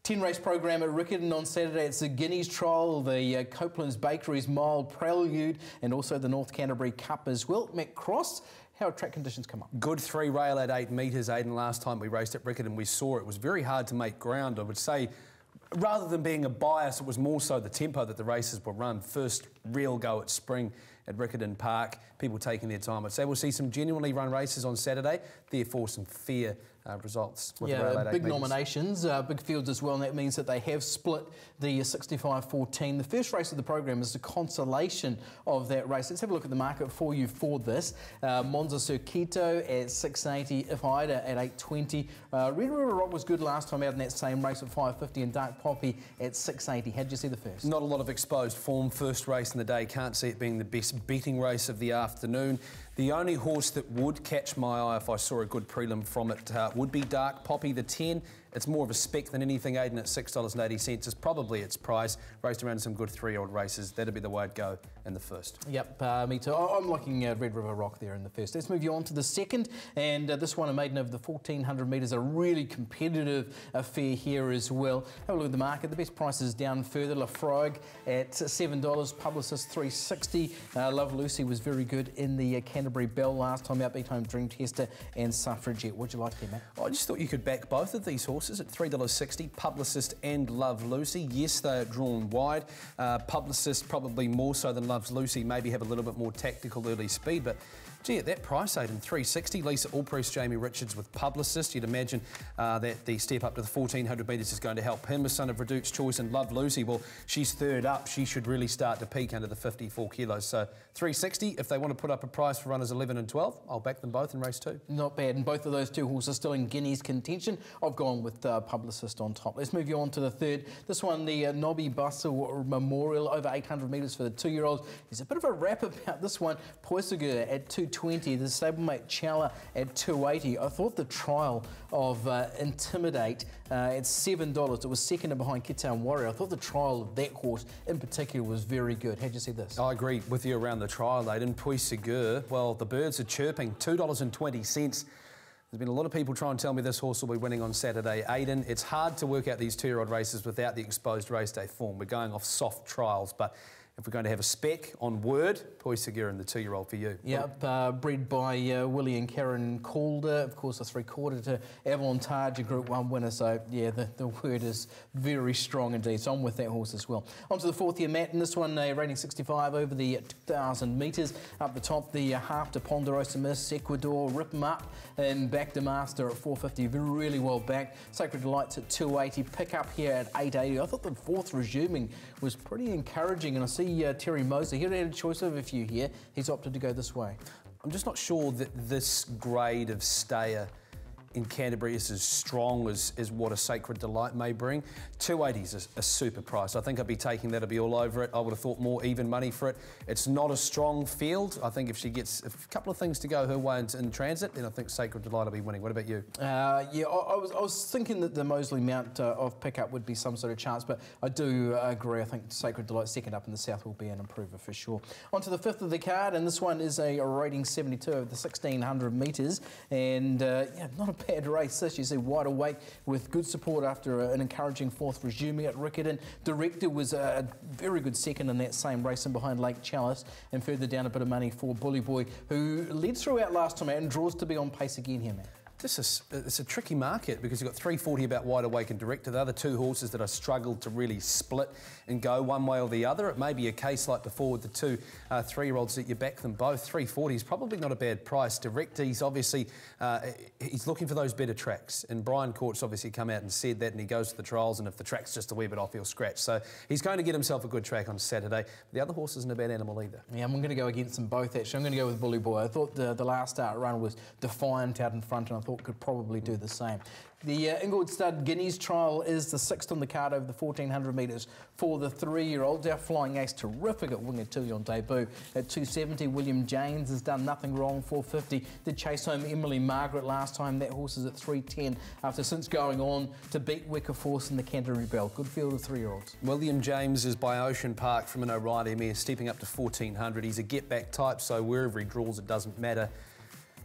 10-race program at Riccarton on Saturday. It's the Guineas Trial, the Copeland's Bakery's Mild Prelude, and also the North Canterbury Cup as well. Matt Cross, how have track conditions come up? Good 3 rail at 8 metres, Aidan. Last time we raced at Riccarton, we saw it was very hard to make ground. I would say, rather than being a bias, it was more so the tempo that the races were run. First real go at spring at Riccarton Park, people taking their time. I'd say we'll see some genuinely run races on Saturday, therefore some fair results. With the big nominations, big fields as well, and that means that they have split the 65-14. The first race of the program is the consolation of that race. Let's have a look at the market for you for this. Monza Circuito at 680, Ifida at 820. Red River Rock was good last time out in that same race at 550, and Dark Poppy at 680. How did you see the first? Not a lot of exposed form. First race in the day. Can't see it being the best betting race of the afternoon. The only horse that would catch my eye if I saw a good prelim from it would be Dark Poppy, the 10. It's more of a spec than anything, Aidan, at $6.80 is probably its price. Raced around some good 3-year-old races. That'd be the way I'd go in the first. Yep, me too. I'm looking at Red River Rock there in the first. Let's move you on to the second, and this one, a maiden over the 1,400 metres, a really competitive affair here as well. Have a look at the market. The best price is down further. Lafrogue at $7, Publicist $3.60. Love Lucy was very good in the Canterbury Bell last time out, beat home Dream Tester and Suffragette. What'd you like there, Matt? I just thought you could back both of these horses at $3.60, Publicist and Love Lucy. Yes, they are drawn wide. Publicist probably more so than Love Lucy, maybe have a little bit more tactical early speed, but gee, at that price, Aidan, $3.60. Lisa Allpress, Jamie Richards with Publicist. You'd imagine that the step up to the 1,400 metres is going to help him. A son of Reduced Choice, and Love Lucy, well, she's third up. She should really start to peak under the 54 kilos. So $3.60. If they want to put up a price for runners 11 and 12, I'll back them both in race 2. Not bad. And both of those two horses still in Guineas contention. I've gone with Publicist on top. Let's move you on to the third. This one, the Nobby Bustle Memorial, over 800 metres for the 2-year-olds. There's a bit of a rap about this one. Poissegur at 220, the stablemate Challa at 280. I thought the trial of Intimidate at $7, it was second behind Kitown Warrior. I thought the trial of that horse in particular was very good. How'd you see this? I agree with you around the trial, Aidan. Poissegur, well, the birds are chirping, $2.20. There's been a lot of people trying to tell me this horse will be winning on Saturday. Aidan, it's hard to work out these 2-year-old races without the exposed race day form. We're going off soft trials, but if we're going to have a spec on word, Poissegur and the 2-year-old for you. Yep, bred by Willie and Karen Calder. Of course, a 3/4 to Avantage, a Group 1 winner. So, yeah, the word is very strong indeed. So I'm with that horse as well. On to the fourth year, Matt, and this one rating 65 over the 2,000 metres. Up the top, the half to Ponderosa Miss, Ecuador, Rip 'em Up, and back to Master at 450. Really well backed. Sacred Delights at 280. Pick up here at 880. I thought the fourth resuming was pretty encouraging, and I see Terry Moser, he had a choice of a few here. He's opted to go this way. I'm just not sure that this grade of stayer in Canterbury is as strong as what a Sacred Delight may bring. 280 is a super price. I think I'd be taking that, I'd be all over it. I would have thought more even money for it. It's not a strong field. I think if she gets a couple of things to go her way in transit, then I think Sacred Delight will be winning. What about you? Yeah, I was thinking that the Moseley Mount of pickup would be some sort of chance, but I do agree. I think Sacred Delight second up in the south will be an improver for sure. On to the fifth of the card, and this one is a rating 72 over the 1,600 metres, and yeah, not a bad race this. You see Wide Awake with good support after an encouraging fourth resuming at Riccarton. Director was a very good second in that same race and behind Lake Chalice, and further down a bit of money for Bully Boy, who led throughout last time out and draws to be on pace again here, man. It's a tricky market because you've got 340 about Wide Awake and Director. The other two horses that I struggled to really split and go one way or the other. It may be a case like before with the two 3-year-olds that you back them both. 340 is probably not a bad price. Director, he's obviously he's looking for those better tracks, and Brian Court's obviously come out and said that, and he goes to the trials, and if the track's just a wee bit off, he'll scratch. So he's going to get himself a good track on Saturday. The other horse isn't a bad animal either. Yeah, I'm going to go against them both actually. I'm going to go with Bully Boy. I thought the last start run was defiant out in front, and I thought could probably do the same. The Inglewood Stud Guineas Trial is the 6th on the card over the 1,400 metres for the 3-year-olds. Our Flying Ace, terrific at Winger 2 on debut at 270. William James has done nothing wrong, 450. Did chase home Emily Margaret last time. That horse is at 310 after since going on to beat Wicker Force in the Canterbury Bell. Good field of 3-year-olds. William James is by Ocean Park from an O'Reilly mare, stepping up to 1,400. He's a get-back type, so wherever he draws it doesn't matter.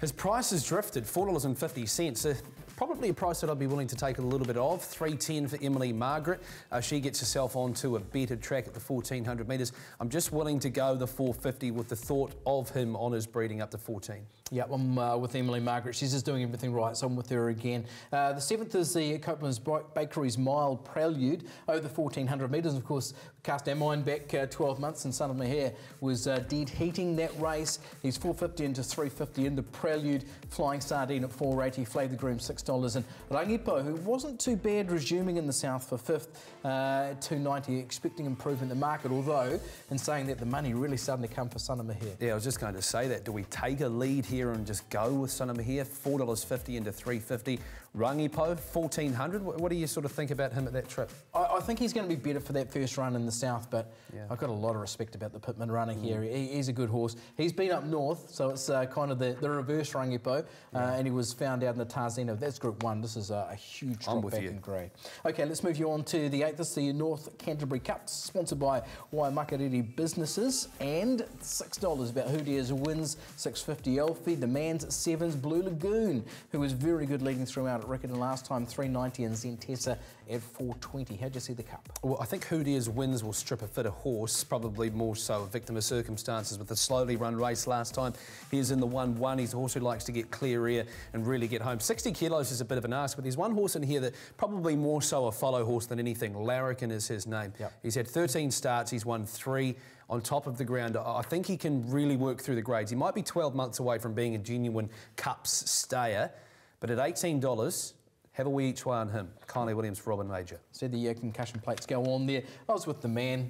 His price has drifted, $4.50. probably a price that I'd be willing to take a little bit of. 310 for Emily Margaret. She gets herself onto a better track at the 1400 metres. I'm just willing to go the 450 with the thought of him on his breeding up to 14. Yeah, I'm with Emily Margaret. She's just doing everything right, so I'm with her again. The 7th is the Copeland's Bakery's Mile Prelude over the 1400 metres. Of course, cast our mind back 12 months, and Son of Maher was dead heating that race. He's 450 into 350 in the Prelude. Flying Sardine at 480, Flavour Groom $6, and Rangipo, who wasn't too bad resuming in the south for 5th, 290, expecting improvement in the market, although in saying that the money really starting to come for Son of Maher. Yeah, I was just going to say that. Do we take a lead here and just go with Son of Maher? $4.50 into 350. Rangipo, 1400. What do you sort of think about him at that trip? I think he's going to be better for that first run in the south, but yeah, I've got a lot of respect about the Pitman runner here. He's a good horse. He's been up north, so it's kind of the reverse Rangipo, and he was found out in the Tarzino. That's Group 1. This is a huge drop back in grade. Okay, let's move you on to the 8th. This is the North Canterbury Cup, sponsored by Waimakariri Businesses, and $6 about Who Dares Wins, $6.50 Elfie, the man's at 7s, Blue Lagoon, who was very good leading throughout at Riccarton last time, $3.90, and Zentessa at $4.20. How'd you see the Cup? Well, I think Who Dares Wins will strip a fitter horse, probably more so a victim of circumstances with the slowly run race last time. He was in the 1-1. He's a horse who likes to get clear air and really get home. 60 kilos is a bit of an ask, but there's one horse in here that probably more so a follow horse than anything. Larrikin is his name. Yep. He's had 13 starts. He's won 3 on top of the ground. I think he can really work through the grades. He might be 12 months away from being a genuine Cups stayer, but at $18, have a wee each way on him. Kylie Williams for Robin Major. See the concussion plates go on there. I was with the man,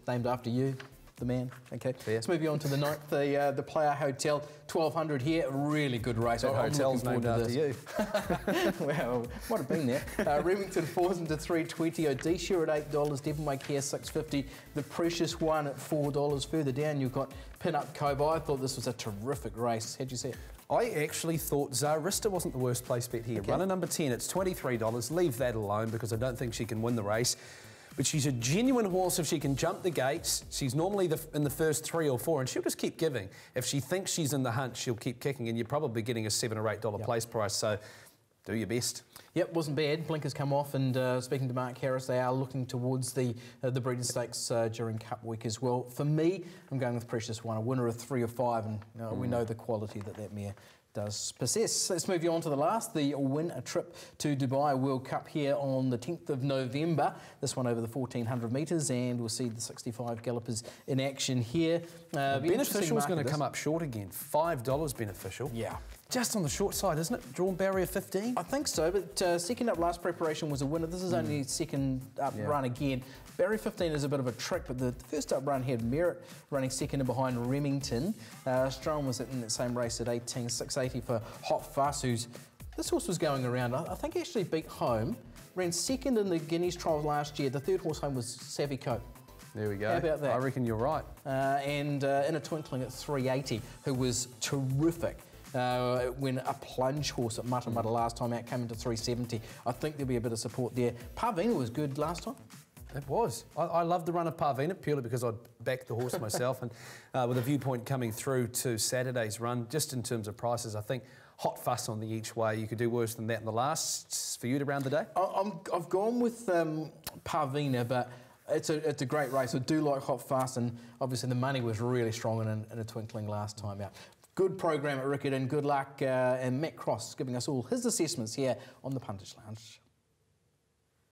named after you. The man. Okay, fair. Let's move you on to the 9th, the Player Hotel, 1200 here. A really good race. That hotel's named after you. Well, might have been there. Remington falls into 320. Odisha at $8. Devonway Care $6.50. The Precious One at $4. Further down, you've got Pin Up Cobra. I thought this was a terrific race. How'd you see it? I actually thought Zarista wasn't the worst place bet here. Okay. Runner number 10, it's $23. Leave that alone because I don't think she can win the race. But she's a genuine horse if she can jump the gates. She's normally in the first 3 or 4, and she'll just keep giving. If she thinks she's in the hunt, she'll keep kicking, and you're probably getting a $7 or $8 place price, so do your best. Yep, wasn't bad. Blinkers come off, and speaking to Mark Harris, they are looking towards the Breeders' Stakes during Cup Week as well. For me, I'm going with Precious One, a winner of 3 or 5, and we know the quality that mare does possess. Let's move you on to the last, the Win a Trip to Dubai World Cup here on the 10th of November. This one over the 1400 metres, and we'll see the 65 gallopers in action here. Beneficial is going to come up short again. $5 Beneficial. Yeah. Just on the short side, isn't it? Drawn barrier 15? I think so, but second up last preparation was a winner. This is only second up run again. Barrier 15 is a bit of a trick, but the first up run had Merit running second and behind Remington. Strom was in that same race at 18, 680 for Hot Fuss, this horse was going around. I think he actually beat Home, ran second in the Guineas trials last year. The third horse home was Savvy Cope. There we go. How about that? I reckon you're right. And In a Twinkling at 380, who was terrific. When a plunge horse at Mata last time out came into 370. I think there'll be a bit of support there. Parvina was good last time. It was. I loved the run of Parvina purely because I'd backed the horse myself, and with a viewpoint coming through to Saturday's run, just in terms of prices, I think Hot Fuss on the each way. You could do worse than that in the last. For you to round the day? I've gone with Parvina, but it's a great race. I do like Hot Fuss, and obviously the money was really strong in a Twinkling last time out. Good program at Riccarton, good luck, and Matt Cross giving us all his assessments here on the Punters Lounge.